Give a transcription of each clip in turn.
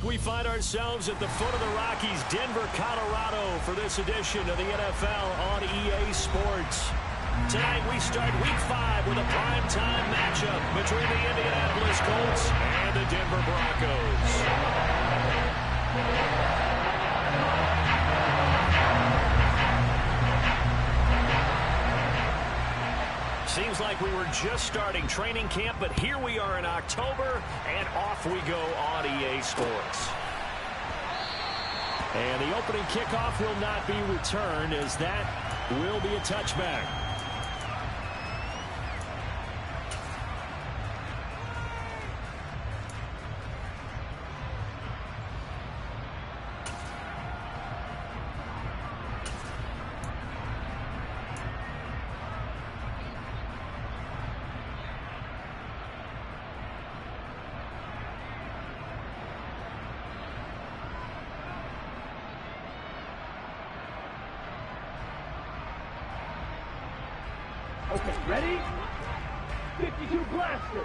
we find ourselves at the foot of the Rockies, Denver, Colorado, for this edition of the NFL on EA Sports. Tonight we start Week 5 with a primetime matchup between the Indianapolis Colts and the Denver Broncos. Seems like we were just starting training camp, but here we are in October, and off we go on EA Sports. And the opening kickoff will not be returned, as that will be a touchback. Okay, ready? 52 blaster.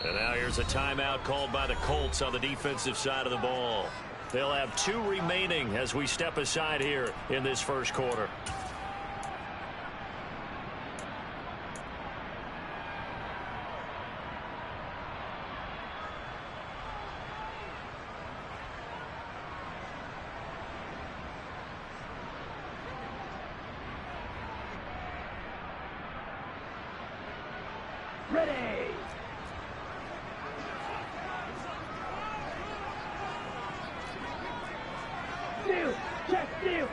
And now here's a timeout called by the Colts on the defensive side of the ball. They'll have 2 remaining as we step aside here in this first quarter. Ready. Steal. Check steal.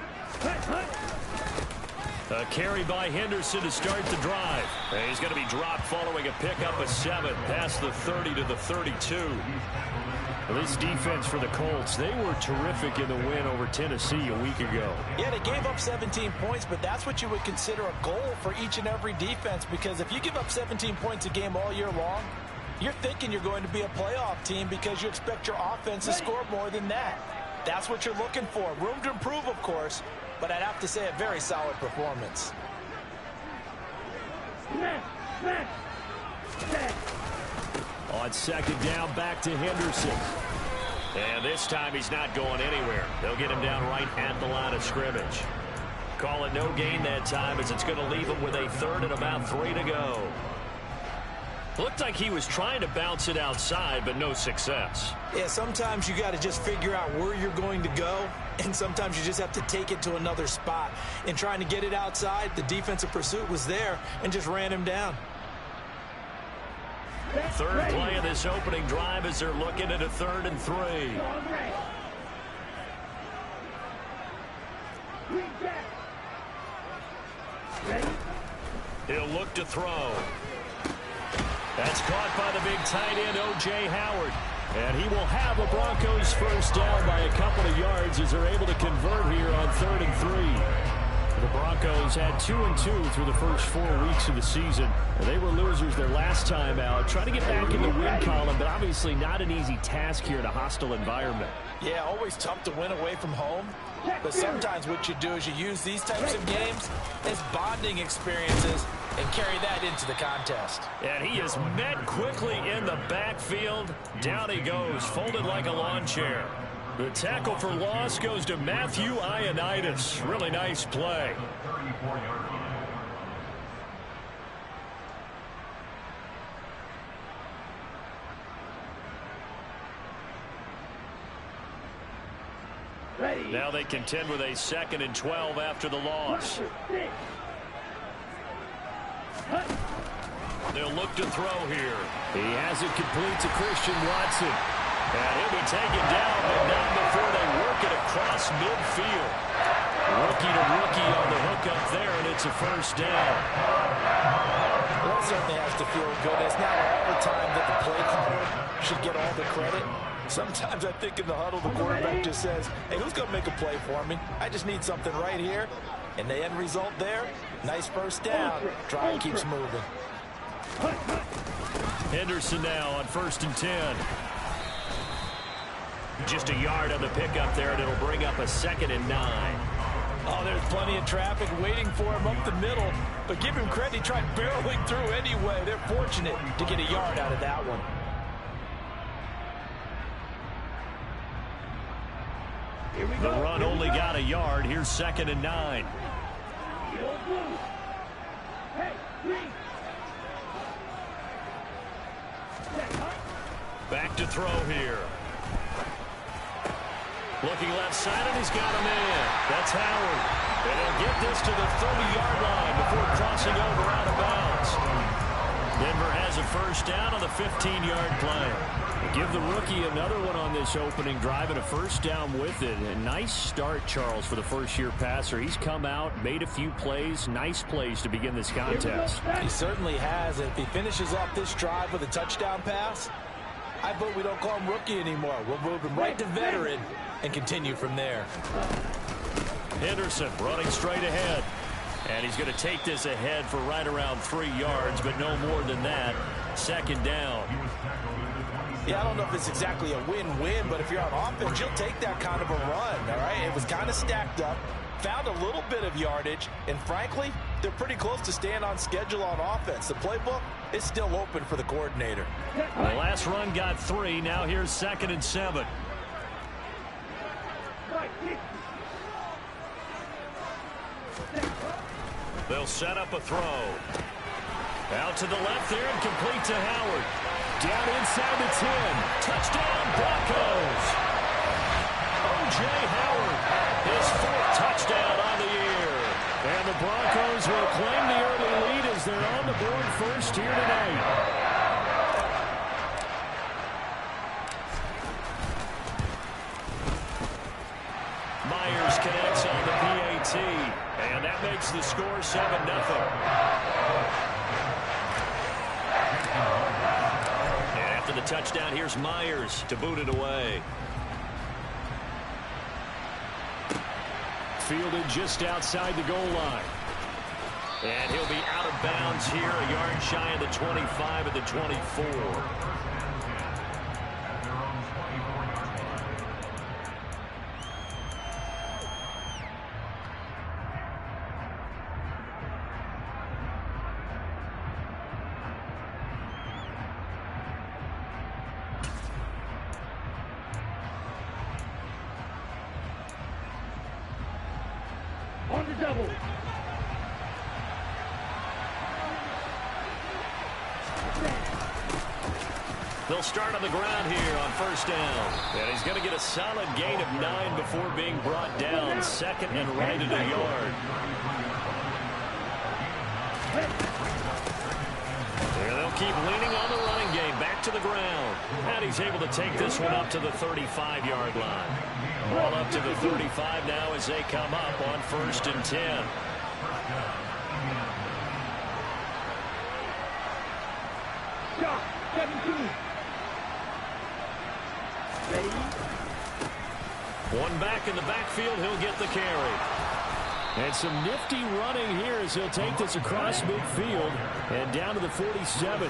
A carry by Henderson to start the drive. And he's going to be dropped following a pickup of 7 past the 30 to the 32. Well, this defense for the Colts, they were terrific in the win over Tennessee a week ago. Yeah, they gave up 17 points, but that's what you would consider a goal for each and every defense, because if you give up 17 points a game all year long, you're thinking you're going to be a playoff team because you expect your offense to score more than that. That's what you're looking for. Room to improve, of course, but I'd have to say a very solid performance. On second down, back to Henderson. And this time he's not going anywhere. They'll get him down right at the line of scrimmage. Call it no gain that time, as it's going to leave him with a 3rd and about 3 to go. Looked like he was trying to bounce it outside, but no success. Yeah, sometimes you got to just figure out where you're going to go, and sometimes you just have to take it to another spot. In trying to get it outside, the defensive pursuit was there and just ran him down. Third play of this opening drive as they're looking at a 3rd and 3. He'll look to throw. That's caught by the big tight end, O.J. Howard. And he will have a Broncos first down by a couple of yards as they're able to convert here on 3rd and 3. The Broncos had 2-2 through the first 4 weeks of the season. And they were losers their last time out. Trying to get back in the win column, but obviously not an easy task here in a hostile environment. Yeah, always tough to win away from home. But sometimes what you do is you use these types of games as bonding experiences and carry that into the contest. And he is met quickly in the backfield. Down he goes, folded like a lawn chair. The tackle for loss goes to Matthew Ioannidis. Really nice play. Now they contend with a 2nd and 12 after the loss. They'll look to throw here. He has it complete to Christian Watson. And he'll be taken down, but not before they work it across midfield. Rookie to rookie on the hook up there, and it's a first down. Well, it certainly has to feel good. It's not all the time that the play caller should get all the credit. Sometimes I think in the huddle, the quarterback just says, hey, who's going to make a play for me? I just need something right here. And the end result there, nice first down. Drive keeps moving. Henderson now on 1st and 10. Just a yard on the pickup there, and it'll bring up a 2nd and 9. Oh, there's plenty of traffic waiting for him up the middle. But give him credit, he tried barreling through anyway. They're fortunate to get a yard out of that one. The run only got a yard. Here's 2nd and 9. Back to throw here. Looking left side, and he's got him in. That's Howard. And he'll get this to the 30-yard line before crossing over out of bounds. Denver has a first down on the 15-yard play. Give the rookie another one on this opening drive and a first down with it. A nice start, Charles, for the first-year passer. He's come out, made a few plays, nice plays to begin this contest. He certainly has. If he finishes off this drive with a touchdown pass, I vote we don't call him rookie anymore. We'll move him right to veteran and continue from there. Henderson running straight ahead. And he's going to take this ahead for right around 3 yards, but no more than that. 2nd down. Yeah, I don't know if it's exactly a win-win, but if you're on offense, you'll take that kind of a run, all right? It was kind of stacked up, found a little bit of yardage, and frankly, they're pretty close to staying on schedule on offense. The playbook is still open for the coordinator. The last run got 3. Now here's 2nd and 7. They'll set up a throw. Out to the left there and complete to Howard. Down inside the 10. Touchdown, Broncos. O.J. Howard, his 4th touchdown on the year. And the Broncos will claim the early lead as they're on the board first here tonight. Myers connects on the PAT, and that makes the score 7-0. And after the touchdown, here's Myers to boot it away. Fielded just outside the goal line. And he'll be out of bounds here, a yard shy of the 25 at the 24. On the double. They'll start on the ground here on first down. And he's going to get a solid gain of 9 before being brought down. 2nd and right at a yard. There they'll keep leaning on the running game. Back to the ground. And he's able to take this one up to the 35-yard line. Ball up to the 35 now as they come up on 1st and 10. Shot, 17. Ready? One back in the backfield, he'll get the carry. And some nifty running here as he'll take this across midfield and down to the 47.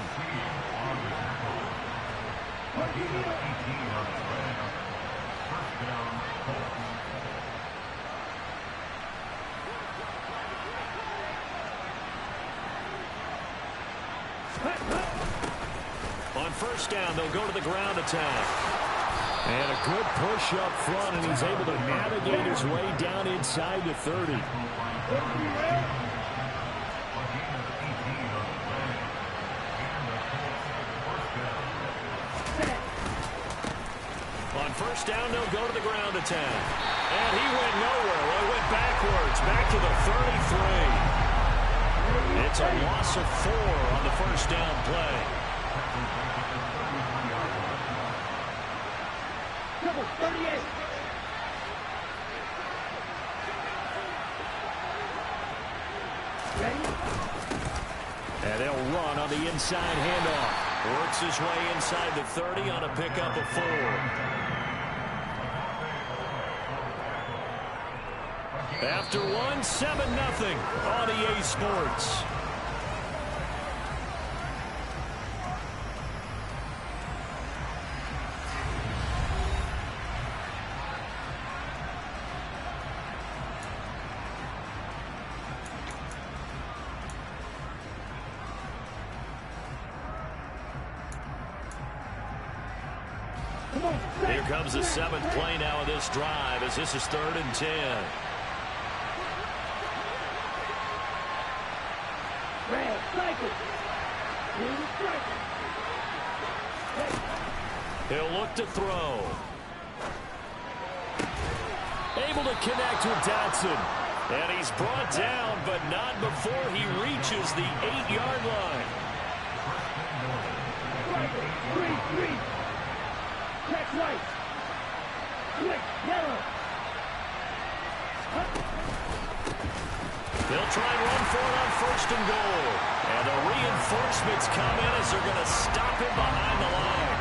On first down, they'll go to the ground attack. And a good push up front, and he's able to navigate his way down inside the 30. On first down, they'll go to the ground attack. And he went nowhere. Well, he went backwards, back to the 33. It's a loss of 4 on the first down play. Double 38. Ready? And they'll run on the inside handoff. Works his way inside the 30 on a pickup of 4. After one, 7-0 on EA Sports. Come on. Here comes the 7th play now of this drive as this is 3rd and 10. Red, cycle. Here's the strike. He'll look to throw. Able to connect with Dotson. And he's brought down, but not before he reaches the 8-yard line. Green. Check right. Click, yellow. They'll try and run for it on 1st and goal. And the reinforcements come in as they're going to stop him behind the line.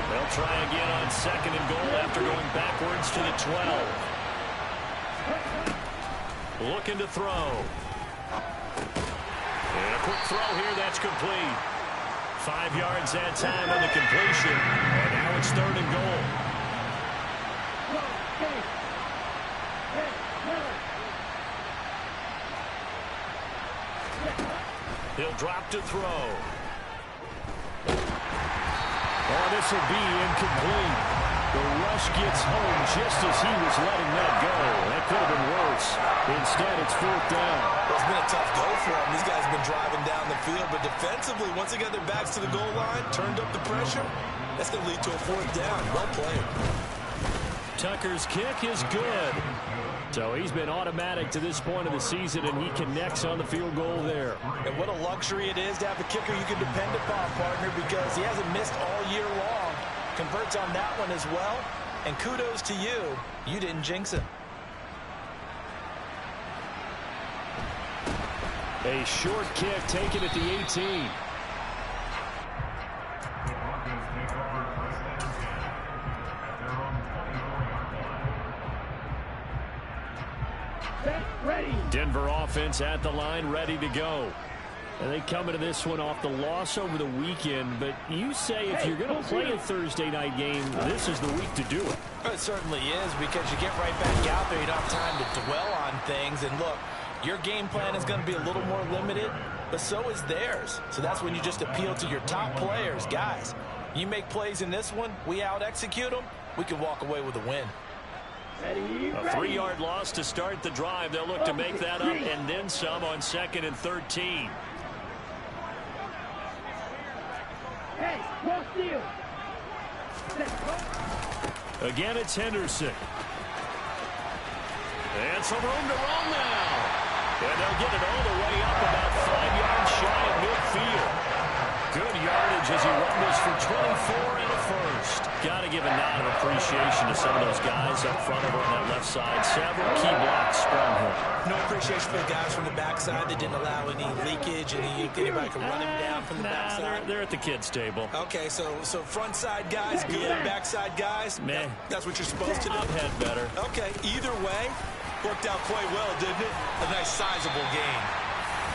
They'll try again on 2nd and goal after going backwards to the 12. Looking to throw. And a quick throw here, that's complete. 5 yards that time on the completion. And now it's 3rd and goal. He'll drop to throw. Oh, this will be incomplete. The rush gets home just as he was letting that go. That could have been worse. Instead, it's 4th down. It's been a tough go for them. These guys have been driving down the field, but defensively, once they got their backs to the goal line, turned up the pressure, that's going to lead to a 4th down. Well played. Tucker's kick is good. So he's been automatic to this point of the season, and he connects on the field goal there. And what a luxury it is to have a kicker you can depend upon, partner, because he hasn't missed all year long. Converts on that one as well. And kudos to you. You didn't jinx him. A short kick taken at the 18. Ready. Denver offense at the line, ready to go. And they come into this one off the loss over the weekend, but you say if you're going to play a Thursday night game, this is the week to do it. It certainly is, because you get right back out there. You don't have time to dwell on things. And look, your game plan is going to be a little more limited, but so is theirs. So that's when you just appeal to your top players. Guys, you make plays in this one, we out-execute them, we can walk away with a win. A 3-yard loss to start the drive. They'll look to make that up and then some on 2nd and 13. Hey, cross field. Again, it's Henderson. And some room to run now. And they'll get it all the way up about 5 yards shy of midfield. Good yardage as he rumbles for 24 and a first. Got to give a nod of appreciation to some of those guys up front over on that left side. Several key blocks from him. No appreciation for the guys from the backside that didn't allow any leakage, and anybody could run him down from the backside. They're at the kids' table. Okay, so front side guys good, backside guys, man, that's what you're supposed to do. Top head better. Okay, either way, worked out quite well, didn't it? A nice sizable gain.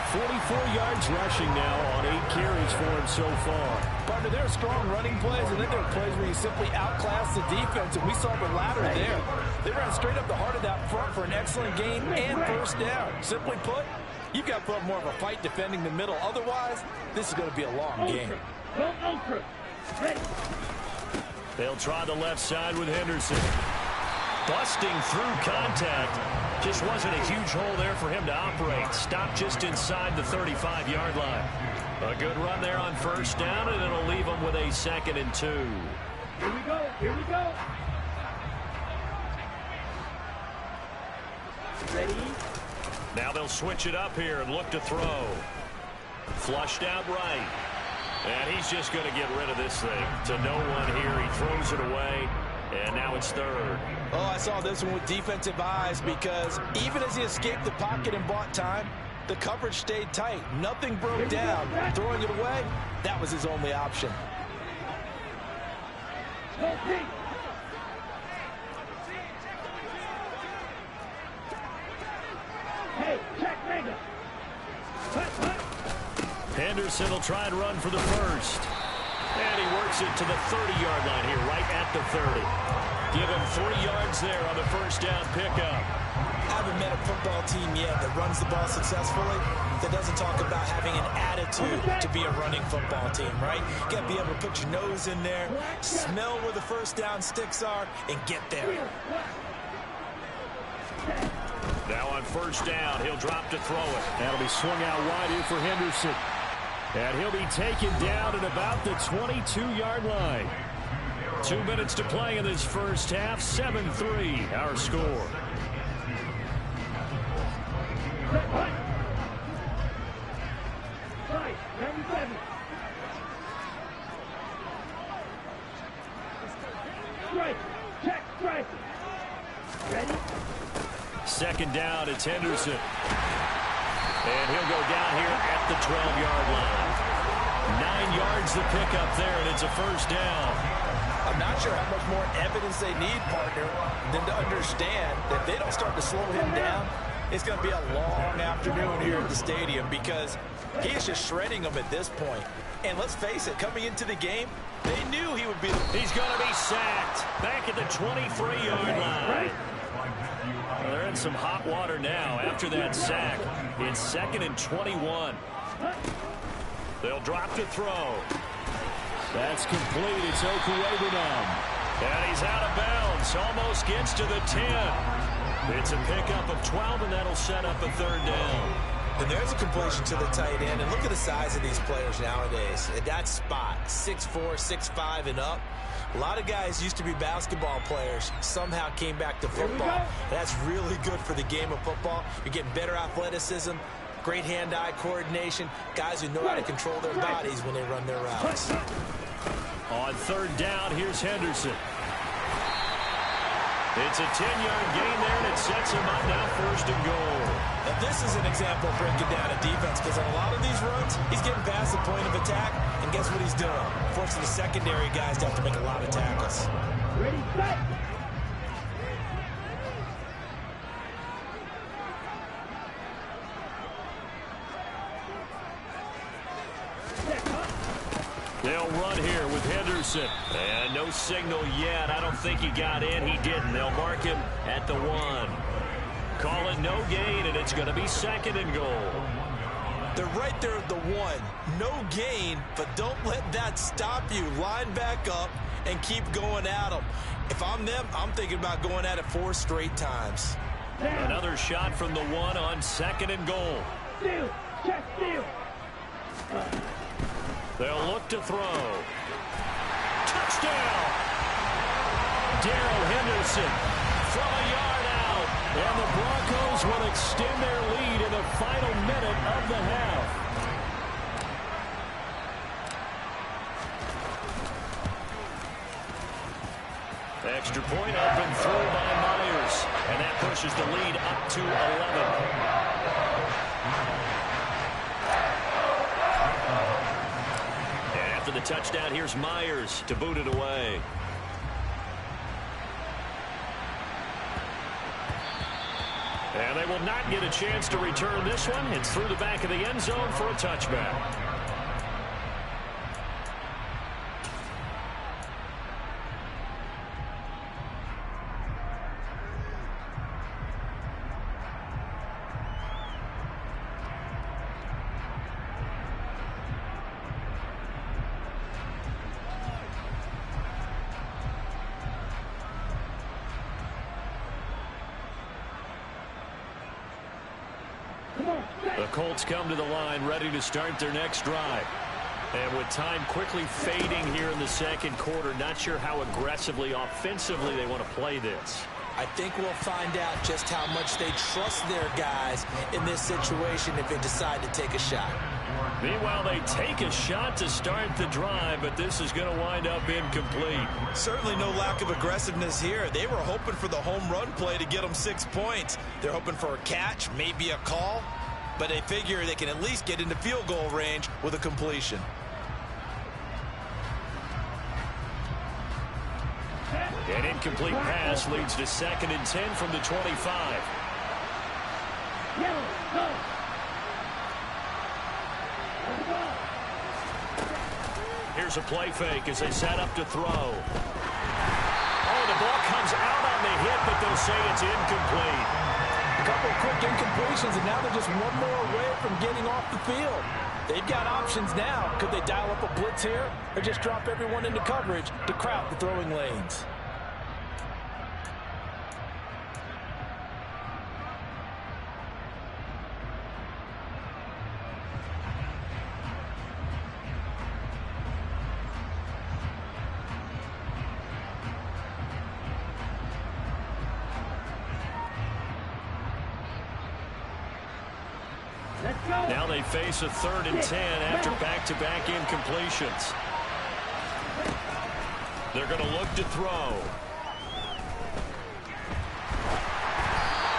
44 yards rushing now on 8 carries for him so far. Partner, there are strong running plays, and then there are plays where you simply outclass the defense, and we saw the latter there. They ran straight up the heart of that front for an excellent gain and first down. Simply put, you've got to put more of a fight defending the middle. Otherwise, this is going to be a long game. They'll try the left side with Henderson. Busting through contact. Just wasn't a huge hole there for him to operate. Stopped just inside the 35-yard line. A good run there on first down, and it'll leave them with a 2nd and 2. Here we go. Here we go. Ready? Now they'll switch it up here and look to throw. Flushed out right. And he's just going to get rid of this thing. To no one here. He throws it away. And now it's 3rd. Oh, I saw this one with defensive eyes, because even as he escaped the pocket and bought time, the coverage stayed tight. Nothing broke down. Throwing it away, that was his only option. Hey, check mega. Henderson will try and run for the first. And he works it to the 30-yard line here, right at the 30. Give him 3 yards there on the first down pickup. haven't met a football team yet that runs the ball successfully that doesn't talk about having an attitude to be a running football team, right? You got to be able to put your nose in there, smell where the first down sticks are, and get there. Now on first down, he'll drop to throw it. That'll be swung out wide in for Henderson. And he'll be taken down at about the 22-yard line. 2 minutes to play in this first half. 7-3, our score. Second down, it's Henderson. And he'll go down here at the 12-yard line. 9 yards to pick up there, and it's a first down. I'm not sure how much more evidence they need, partner, than to understand that if they don't start to slow him down, it's going to be a long afternoon here at the stadium because he is just shredding them at this point. And let's face it, coming into the game, they knew he would be. He's going to be sacked back at the 23-yard line. Well, they're in some hot water now after that sack. It's 2nd and 21. They'll drop to throw. That's complete. It's Okuegbunam. And he's out of bounds. Almost gets to the 10. It's a pickup of 12, and that'll set up a third down. And there's a completion to the tight end. And look at the size of these players nowadays. At that spot, 6'4", 6'5", and up. A lot of guys used to be basketball players, somehow came back to football. That's really good for the game of football. You're getting better athleticism, great hand-eye coordination, guys who know how to control their bodies when they run their routes. On third down, here's Henderson. It's a 10-yard gain there, and it sets him up now 1st and goal. Now, this is an example of breaking down a defense because on a lot of these runs, he's getting past the point of attack, and guess what he's doing? Forcing the secondary guys to have to make a lot of tackles. Ready, set. They'll run here with Henderson. And no signal yet. I don't think he got in. He didn't. They'll mark him at the 1. Call it no gain, and it's going to be 2nd and goal. They're right there at the 1. No gain, but don't let that stop you. Line back up and keep going at them. If I'm them, I'm thinking about going at it 4 straight times. Another shot from the 1 on 2nd and goal. Steal. Check steal. They'll look to throw. Touchdown! Darrell Henderson from a yard out. And the Broncos will extend their lead in the final minute of the half. Extra point up and through by Myers. And that pushes the lead up to 11. After the touchdown, here's Myers to boot it away. And they will not get a chance to return this one. It's through the back of the end zone for a touchback. The Colts come to the line ready to start their next drive. And with time quickly fading here in the second quarter, not sure how aggressively, offensively they want to play this. I think we'll find out just how much they trust their guys in this situation if they decide to take a shot. Meanwhile, they take a shot to start the drive, but this is going to wind up incomplete. Certainly no lack of aggressiveness here. They were hoping for the home run play to get them 6 points. They're hoping for a catch, maybe a call, but they figure they can at least get into field goal range with a completion. An incomplete pass leads to 2nd and 10 from the 25. Here's a play fake as they set up to throw. Oh, the ball comes out on the hit, but they'll say it's incomplete. couple of quick incompletions, and now they're just one more away from getting off the field. They've got options now. Could they dial up a blitz here or just drop everyone into coverage to crowd the throwing lanes? Now they face a 3rd and 10 after back-to-back incompletions. They're going to look to throw.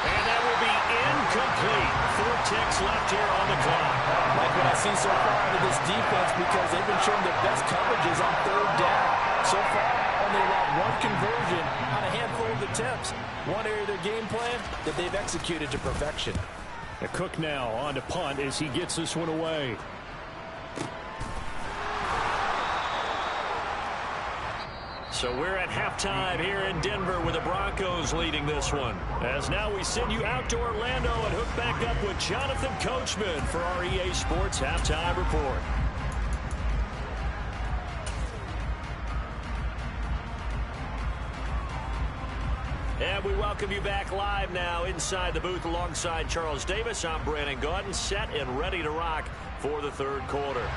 And that will be incomplete. 4 ticks left here on the clock. Like what I've seen so far out of this defense, because they've been showing their best coverages on 3rd down. So far, only allowed 1 conversion on a handful of attempts. One area of their game plan that they've executed to perfection. The Cook now on to punt as he gets this one away. So we're at halftime here in Denver with the Broncos leading this one. As now we send you out to Orlando and hook back up with Jonathan Coachman for our EA Sports Halftime Report. And we welcome you back live now inside the booth alongside Charles Davis. I'm Brandon Gaudin, set and ready to rock for the 3rd quarter.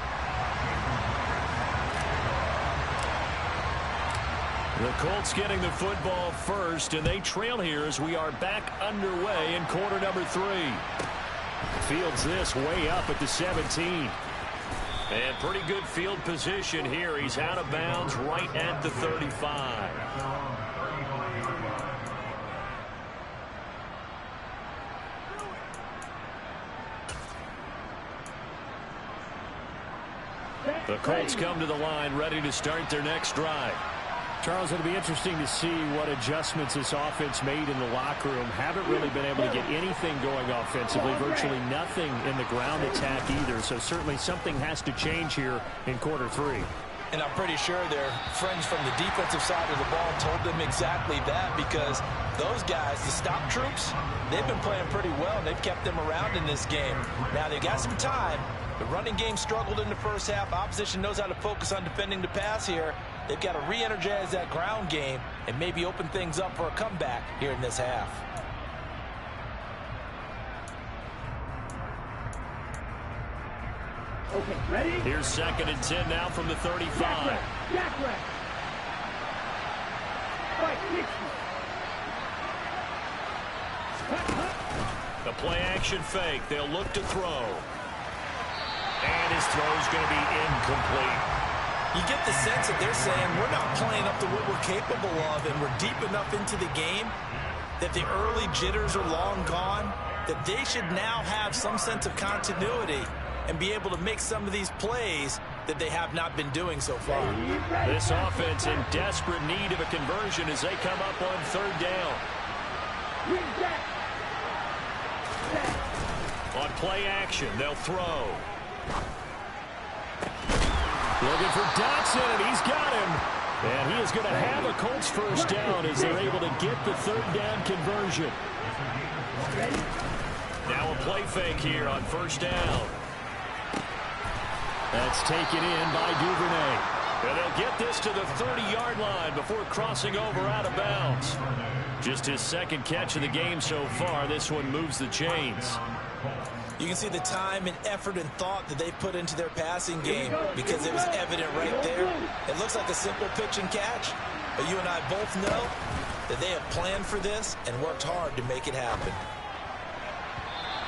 The Colts getting the football first, and they trail here as we are back underway in quarter number 3. Fields this way up at the 17. And pretty good field position here. He's out of bounds right at the 35. The Colts come to the line ready to start their next drive. Charles, it'll be interesting to see what adjustments this offense made in the locker room. Haven't really been able to get anything going offensively, virtually nothing in the ground attack either. So certainly something has to change here in quarter 3. And I'm pretty sure their friends from the defensive side of the ball told them exactly that, because those guys, the stop troops, they've been playing pretty well, and they've kept them around in this game. Now they've got some time. The running game struggled in the first half. Opposition knows how to focus on defending the pass here. They've got to re-energize that ground game and maybe open things up for a comeback here in this half. Okay, ready? Here's 2nd and 10 now from the 35. Jack rack. Right, 60. The play action fake. They'll look to throw. And his throw's going to be incomplete. You get the sense that they're saying we're not playing up to what we're capable of, and we're deep enough into the game that the early jitters are long gone, that they should now have some sense of continuity and be able to make some of these plays that they have not been doing so far. This offense in desperate need of a conversion as they come up on 3rd down. On play action, they'll throw. Looking for Dotson, and he's got him. And he is going to have a Colts first down as they're able to get the 3rd down conversion. Now a play fake here on 1st down. That's taken in by Duvernay. And they'll get this to the 30-yard line before crossing over out of bounds. Just his 2nd catch of the game so far. This one moves the chains. You can see the time and effort and thought that they put into their passing game, because it was evident right there. It looks like a simple pitch and catch, but you and I both know that they have planned for this and worked hard to make it happen.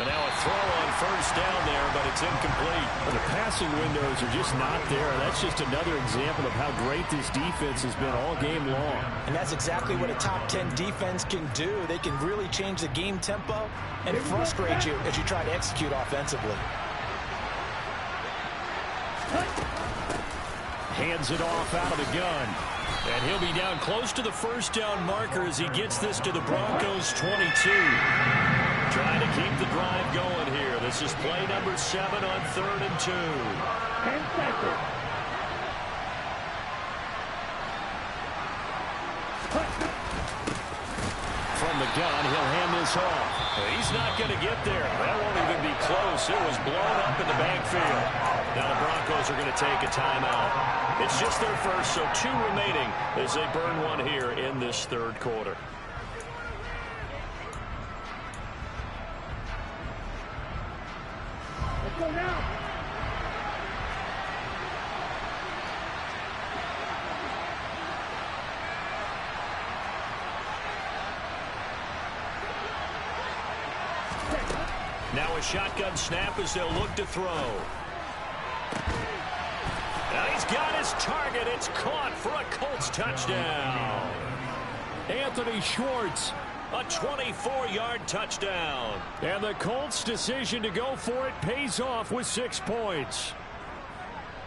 And now a throw on 1st down there, but it's incomplete. Well, the passing windows are just not there. That's just another example of how great this defense has been all game long. And that's exactly what a top 10 defense can do. They can really change the game tempo and frustrate you as you try to execute offensively. Hands it off out of the gun. And he'll be down close to the 1st down marker as he gets this to the Broncos 22. Trying to keep the drive going here. This is play number 7 on 3rd and 2. 10 seconds. From the gun, he'll hand this off. He's not going to get there. That won't even be close. It was blown up in the backfield. Now the Broncos are going to take a timeout. It's just their first, so 2 remaining as they burn one here in this third quarter. Let's go now. Now a shotgun snap as they'll look to throw. Now he's got his target. It's caught for a Colts touchdown. Anthony Schwartz, a 24-yard touchdown. And the Colts' decision to go for it pays off with 6 points.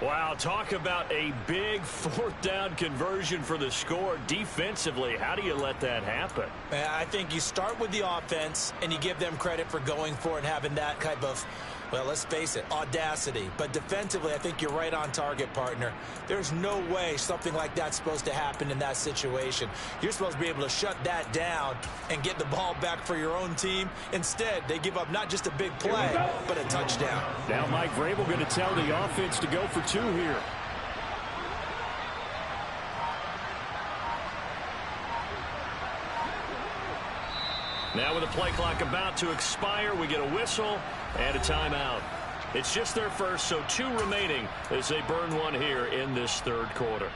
Wow, talk about a big 4th down conversion for the score. Defensively, how do you let that happen? I think you start with the offense, and you give them credit for going for it and having that type of, well, let's face it, audacity. But defensively, I think you're right on target, partner. There's no way something like that's supposed to happen in that situation. You're supposed to be able to shut that down and get the ball back for your own team. Instead, they give up not just a big play, but a touchdown. Now Mike Vrabel going to tell the offense to go for 2 here. Now with the play clock about to expire, we get a whistle and a timeout. It's just their first, so 2 remaining as they burn one here in this third quarter.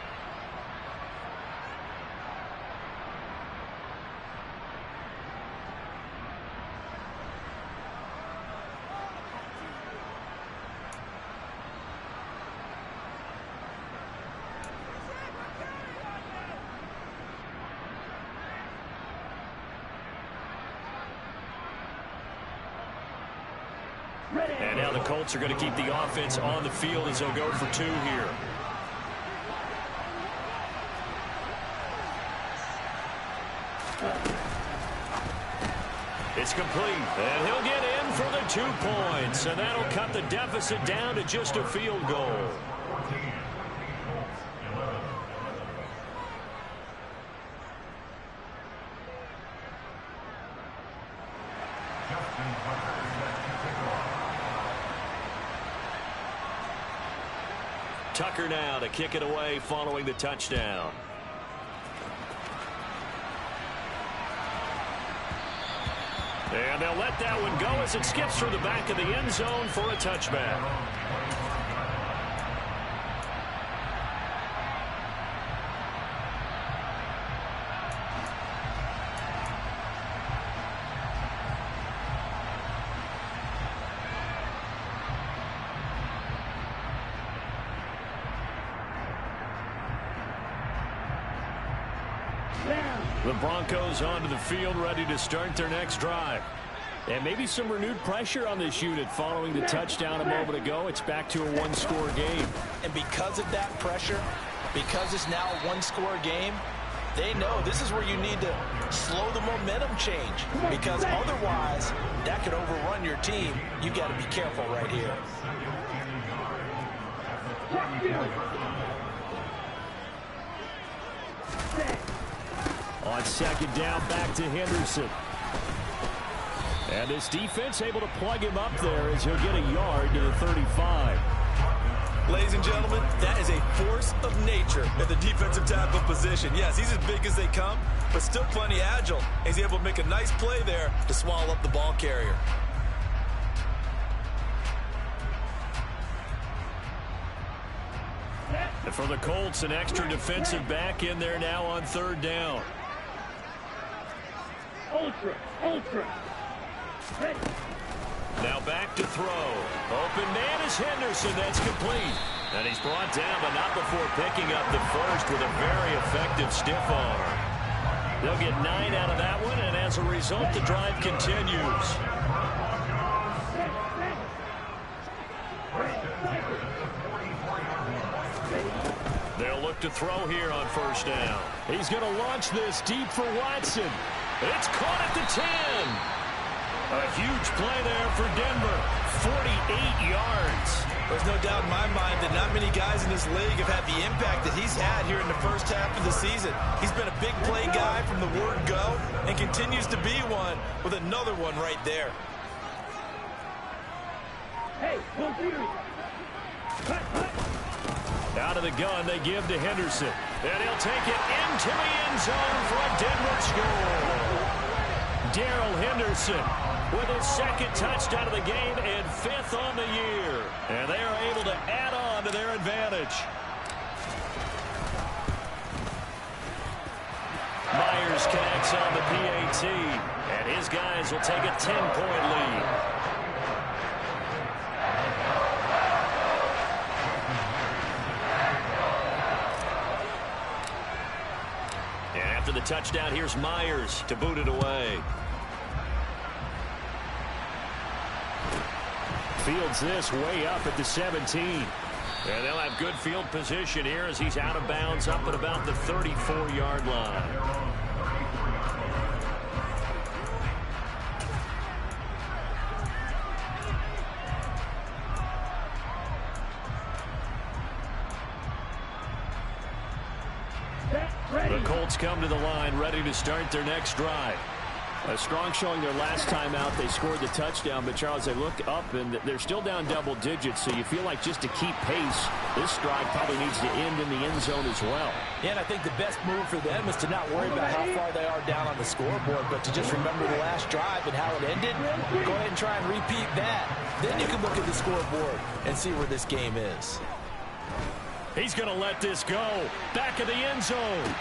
And now the Colts are going to keep the offense on the field as they'll go for 2 here. It's complete, and he'll get in for the 2 points, and that'll cut the deficit down to just a field goal. Tucker now to kick it away following the touchdown. And they'll let that one go as it skips through the back of the end zone for a touchback. The Broncos onto the field, ready to start their next drive. And maybe some renewed pressure on this unit following the touchdown a moment ago. It's back to a 1-score game. And because of that pressure, because it's now a 1-score game, they know this is where you need to slow the momentum change. Because otherwise, that could overrun your team. You got to be careful right here. On second down, back to Henderson. And this defense able to plug him up there as he'll get a yard to the 35. Ladies and gentlemen, that is a force of nature at the defensive tackle position. Yes, he's as big as they come, but still plenty agile. He's able to make a nice play there to swallow up the ball carrier. And for the Colts, an extra defensive back in there now on third down. Ultra. Ready. Now back to throw. Open man is Henderson. That's complete. And he's brought down, but not before picking up the first with a very effective stiff arm. They'll get 9 out of that one, and as a result, the drive continues. They'll look to throw here on first down. He's going to launch this deep for Watson. It's caught at the 10. A huge play there for Denver. 48 yards. There's no doubt in my mind that not many guys in this league have had the impact that he's had here in the first half of the season. He's been a big play guy from the word go and continues to be one with another one right there. Hey, go serious. Out of the gun, they give to Henderson. And he'll take it into the end zone for a Denver score. Darrell Henderson with his second touchdown of the game and 5th on the year. And they are able to add on to their advantage. Myers connects on the PAT. And his guys will take a 10-point lead. And after the touchdown, here's Myers to boot it away. Fields this way up at the 17. And they'll have good field position here as he's out of bounds up at about the 34-yard line. The Colts come to the line ready to start their next drive. A strong showing their last time out. They scored the touchdown, but Charles, they look up and they're still down double digits, so you feel like just to keep pace, this drive probably needs to end in the end zone as well. Yeah, and I think the best move for them is to not worry about how far they are down on the scoreboard, but to just remember the last drive and how it ended. Go ahead and try and repeat that. Then you can look at the scoreboard and see where this game is. He's going to let this go. Back of the end zone.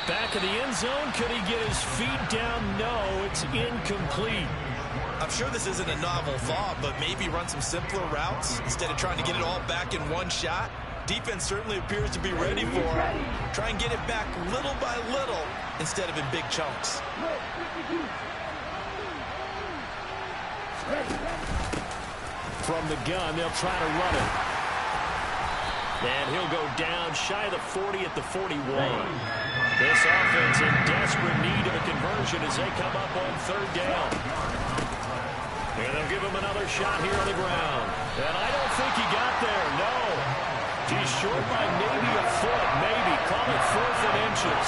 Back of the end zone. Could he get his feet down? No, it's incomplete. I'm sure this isn't a novel thought, but maybe run some simpler routes instead of trying to get it all back in one shot. Defense certainly appears to be ready for him. Try and get it back little by little instead of in big chunks. From the gun, they'll try to run it. And he'll go down shy of the 40 at the 41. This offense in desperate need of a conversion as they come up on 3rd down. And they'll give him another shot here on the ground. And I don't think he got there, no. He's short by maybe a foot, maybe. Call it 4th and inches.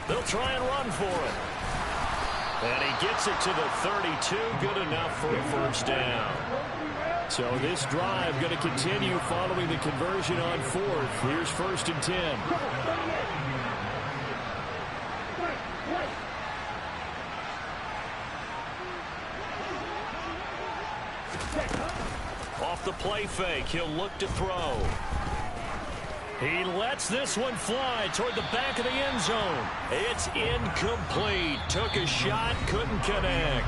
They'll try and run for it. And he gets it to the 32. Good enough for a 1st down. So this drive going to continue following the conversion on 4th. Here's 1st and 10. Off the play fake, he'll look to throw. He lets this one fly toward the back of the end zone. It's incomplete. Took a shot, couldn't connect.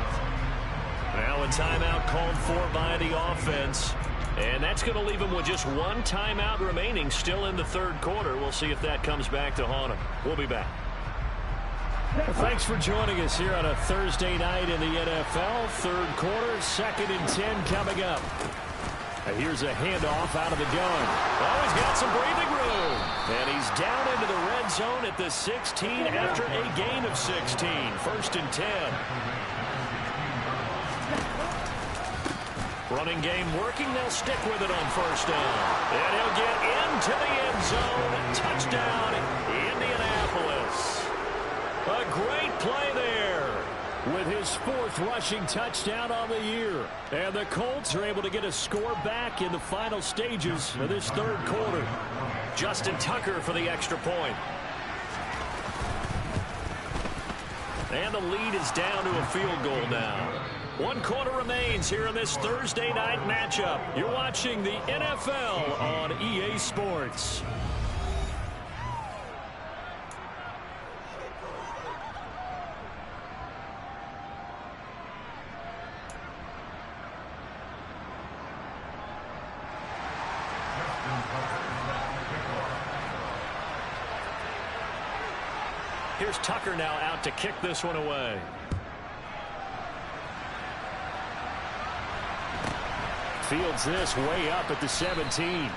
Now a timeout called for by the offense. And that's going to leave him with just one timeout remaining still in the 3rd quarter. We'll see if that comes back to haunt him. We'll be back. Well, thanks for joining us here on a Thursday night in the NFL. 3rd quarter, 2nd and 10 coming up. Here's a handoff out of the gun. Oh, he's got some breathing room. And he's down into the red zone at the 16 after a gain of 16. 1st and 10. Running game working. They'll stick with it on 1st down. And he'll get into the end zone. Touchdown, Indianapolis. A great play there with his 4th rushing touchdown on the year. And the Colts are able to get a score back in the final stages of this 3rd quarter. Justin Tucker for the extra point. And the lead is down to a field goal now. 1 quarter remains here in this Thursday night matchup. You're watching the NFL on EA Sports. Here's Tucker now out to kick this one away. Fields this way up at the 17. Here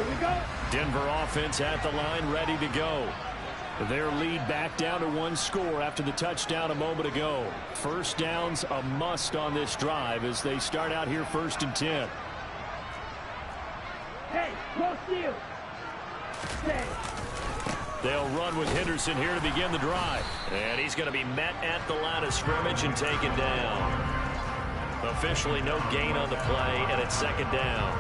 we go. Denver offense at the line, ready to go. Their lead back down to one score after the touchdown a moment ago. First down's a must on this drive as they start out here 1st and 10. Hey, close to you. Stay. They'll run with Henderson here to begin the drive. And he's going to be met at the line of scrimmage and taken down. Officially no gain on the play, and it's 2nd down.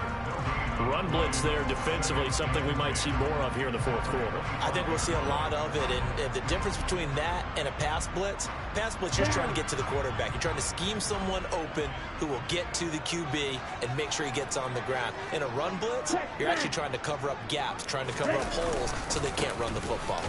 Run blitz there defensively, something we might see more of here in the 4th quarter. I think we'll see a lot of it, and the difference between that and a pass blitz, you're trying to get to the quarterback. You're trying to scheme someone open who will get to the QB and make sure he gets on the ground. In a run blitz, you're actually trying to cover up gaps, trying to cover up holes so they can't run the football.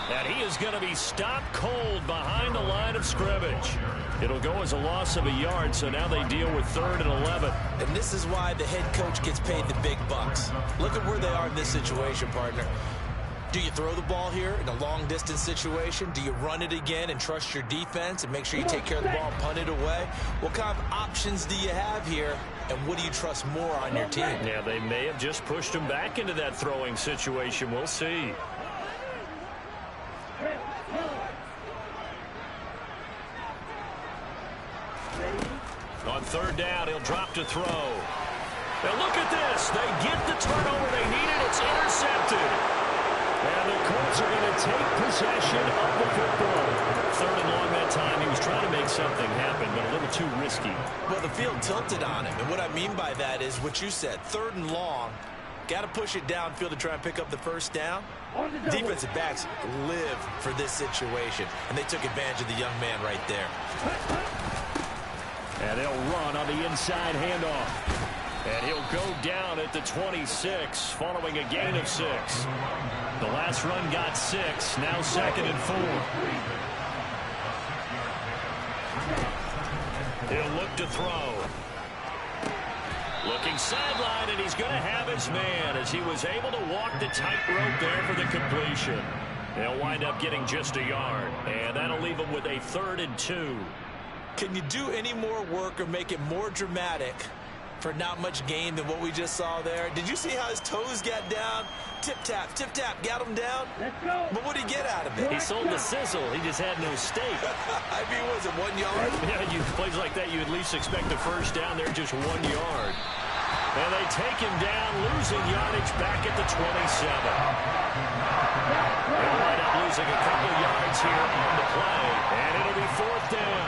And he is going to be stopped cold behind the line of scrimmage. It'll go as a loss of a yard, so now they deal with 3rd and 11. And this is why the head coach gets paid the big bucks. Look at where they are in this situation, partner. Do you throw the ball here in a long-distance situation? Do you run it again and trust your defense and make sure you take care of the ball and punt it away? What kind of options do you have here, and what do you trust more on your team? Yeah, they may have just pushed him back into that throwing situation. We'll see. On 3rd down, he'll drop to throw. Now look at this. They get the turnover they needed. It's intercepted. And the Colts are going to take possession of the football. 3rd and long that time. He was trying to make something happen, but a little too risky. Well, the field tilted on him. And what I mean by that is what you said. 3rd and long. Got to push it downfield to try and pick up the 1st down. Defensive backs live for this situation. And they took advantage of the young man right there. And they'll run on the inside handoff. And he'll go down at the 26 following a gain of 6. The last run got 6. Now 2nd and 4. He'll look to throw. Looking sideline, and he's going to have his man as he was able to walk the tightrope there for the completion. They'll wind up getting just a yard. And that'll leave them with a 3rd and 2. Can you do any more work or make it more dramatic for not much gain than what we just saw there? Did you see how his toes got down? Tip-tap, got him down. Let's go. But what did he get out of it? He sold the sizzle. He just had no steak. I mean, was it 1 yard? Yeah, you plays like that, you at least expect a 1st down. They're just 1 yard. And they take him down, losing yardage back at the 27. They'll wind up losing a couple yards here on the play, and it'll be 4th down.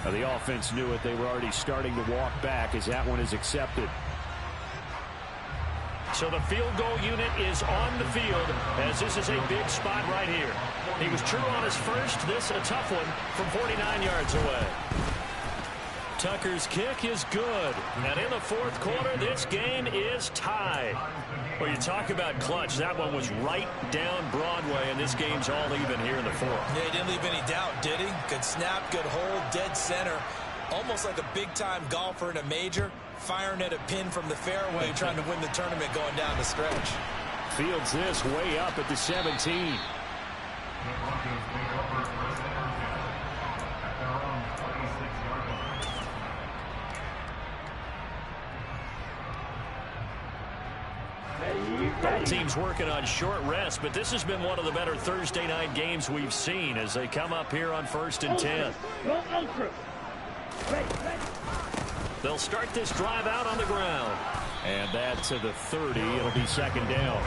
Now the offense knew it. They were already starting to walk back as that one is accepted. So the field goal unit is on the field as this is a big spot right here. He was true on his first. This a tough one from 49 yards away. Tucker's kick is good. And in the 4th quarter, this game is tied. Well, you talk about clutch. That one was right down Broadway, and this game's all even here in the 4th. Yeah, he didn't leave any doubt, did he? Good snap, good hold, dead center. Almost like a big-time golfer in a major, firing at a pin from the fairway, trying to win the tournament going down the stretch. Fields this way up at the 17. Both teams working on short rest, but this has been one of the better Thursday night games we've seen as they come up here on 1st and 10. They'll start this drive out on the ground. And that's to the 30. It'll be 2nd down.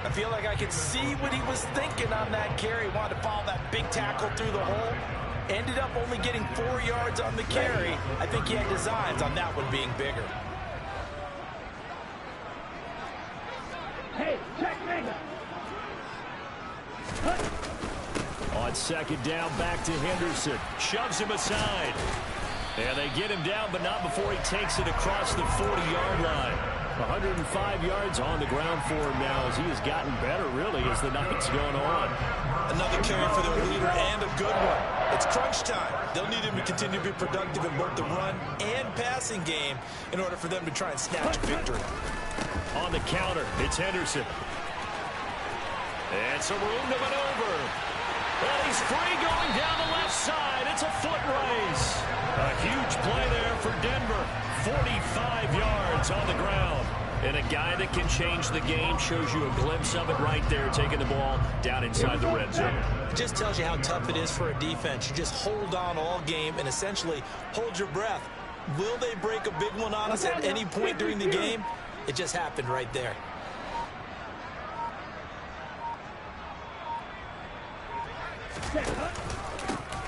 I feel like I could see what he was thinking on that carry. Wanted to follow that big tackle through the hole. Ended up only getting 4 yards on the carry. I think he had designs on that one being bigger. Hey, check mega. On second down, back to Henderson. Shoves him aside. And they get him down, but not before he takes it across the 40-yard line. 105 yards on the ground for him now as he has gotten better, really, as the night's going on. Another carry for their leader and a good one. It's crunch time. They'll need him to continue to be productive in both the run and passing game in order for them to try and snatch victory. On the counter, it's Henderson. And some room to maneuver. And he's free going down the left side. It's a foot race. A huge play there for Denver. 45 yards on the ground. And a guy that can change the game, shows you a glimpse of it right there, taking the ball down inside the red zone. It just tells you how tough it is for a defense. You just hold on all game and essentially hold your breath. Will they break a big one on us at any point during the game? It just happened right there.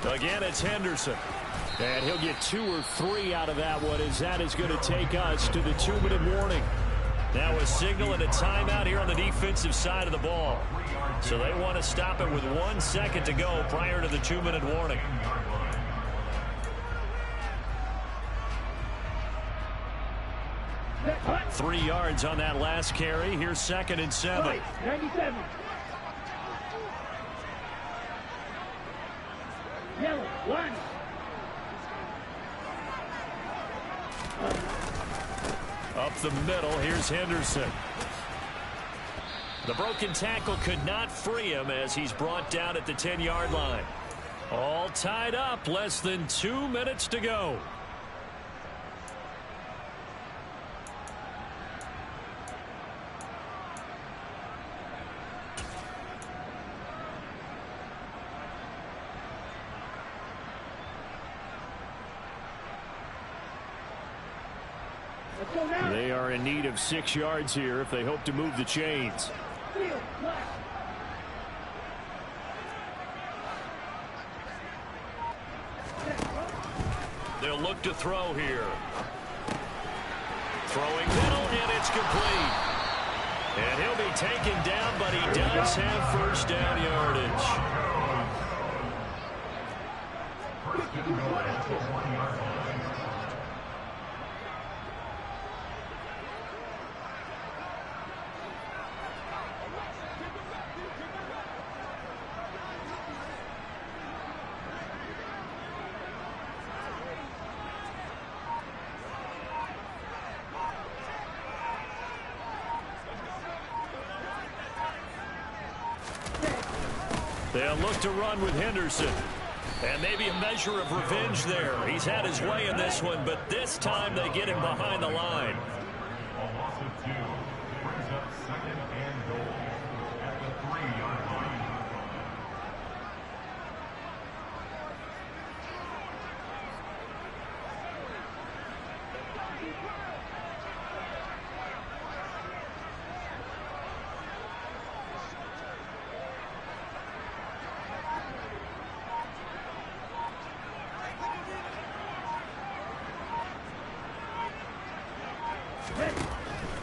Again, it's Henderson. And he'll get 2 or 3 out of that one, as that is going to take us to the 2-minute warning. Now a signal and a timeout here on the defensive side of the ball. So they want to stop it with 1 second to go prior to the 2-minute warning. Three yards on that last carry. Here's 2nd and 7. 97. Yellow, 1. Up the middle, here's Henderson. The broken tackle could not free him as he's brought down at the 10-yard line. All tied up, less than 2 minutes to go. They are in need of 6 yards here if they hope to move the chains. They'll look to throw here. Throwing middle, and it's complete. And he'll be taken down, but he does have first down yardage. They'll look to run with Henderson. And maybe a measure of revenge there. He's had his way in this one, but this time they get him behind the line.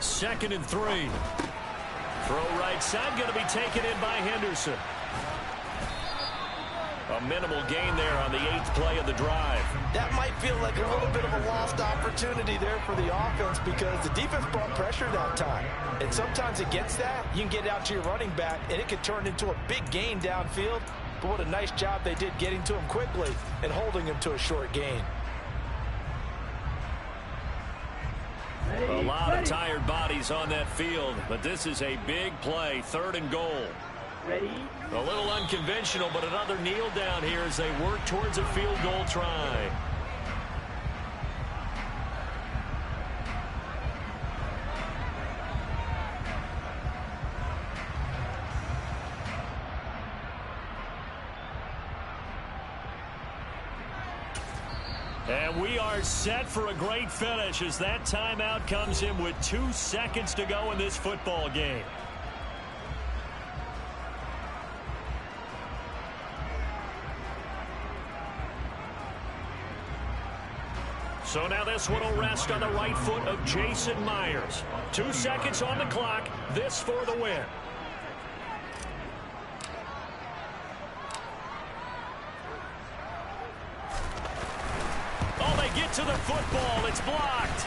Second and 3. Throw right side, going to be taken in by Henderson. A minimal gain there on the 8th play of the drive. That might feel like a little bit of a lost opportunity there for the offense because the defense brought pressure that time. And sometimes against that, you can get out to your running back, and it could turn into a big gain downfield. But what a nice job they did getting to him quickly and holding him to a short gain. A lot of tired bodies on that field, but this is a big play, 3rd and goal. Ready? A little unconventional, but another kneel down here as they work towards a field goal try. And we are set for a great finish as that timeout comes in with 2 seconds to go in this football game. So now this one will rest on the right foot of Jason Myers. 2 seconds on the clock. This for the win. get to the football. It's blocked.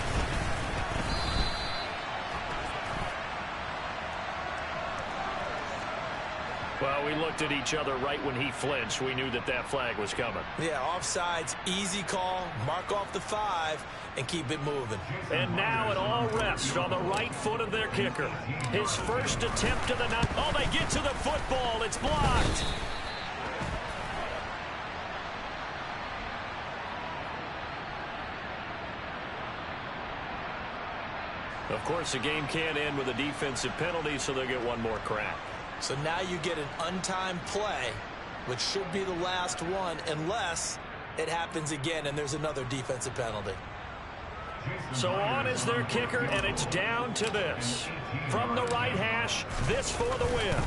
Well, we looked at each other right when he flinched. We knew that that flag was coming. Yeah, offsides, easy call. Mark off the 5 and keep it moving. And now it all rests on the right foot of their kicker. His first attempt to the night. Oh, they get to the football. It's blocked. Of course, the game can't end with a defensive penalty, so they'll get one more crack. So now you get an untimed play, which should be the last one, unless it happens again and there's another defensive penalty. So on is their kicker, and it's down to this. From the right hash, this for the win.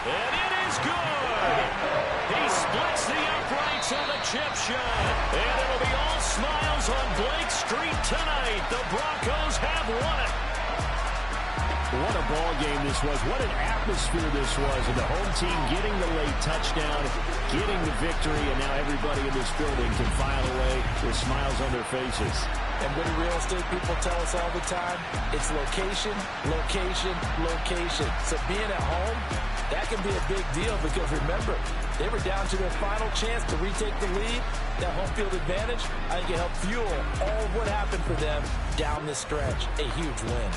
And it is good! He splits the uprights on the chip shot. And it'll be all smiles on Blake Street tonight. The Broncos have won it. What a ball game this was. What an atmosphere this was. And the home team getting the late touchdown, getting the victory, and now everybody in this building can file away with smiles on their faces. And what do real estate people tell us all the time? It's location, location, location. So being at home, that can be a big deal because remember, they were down to their final chance to retake the lead. That home field advantage, I think it helped fuel all of what happened for them down the stretch. A huge win.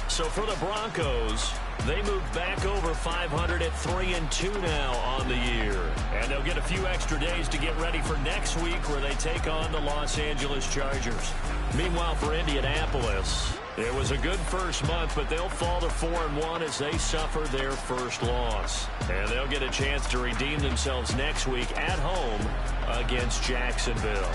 So for the Broncos, they moved back over 500 at 3-2 now on the year. And they'll get a few extra days to get ready for next week where they take on the Los Angeles Chargers. Meanwhile, for Indianapolis, it was a good first month, but they'll fall to 4-1 as they suffer their first loss. And they'll get a chance to redeem themselves next week at home against Jacksonville.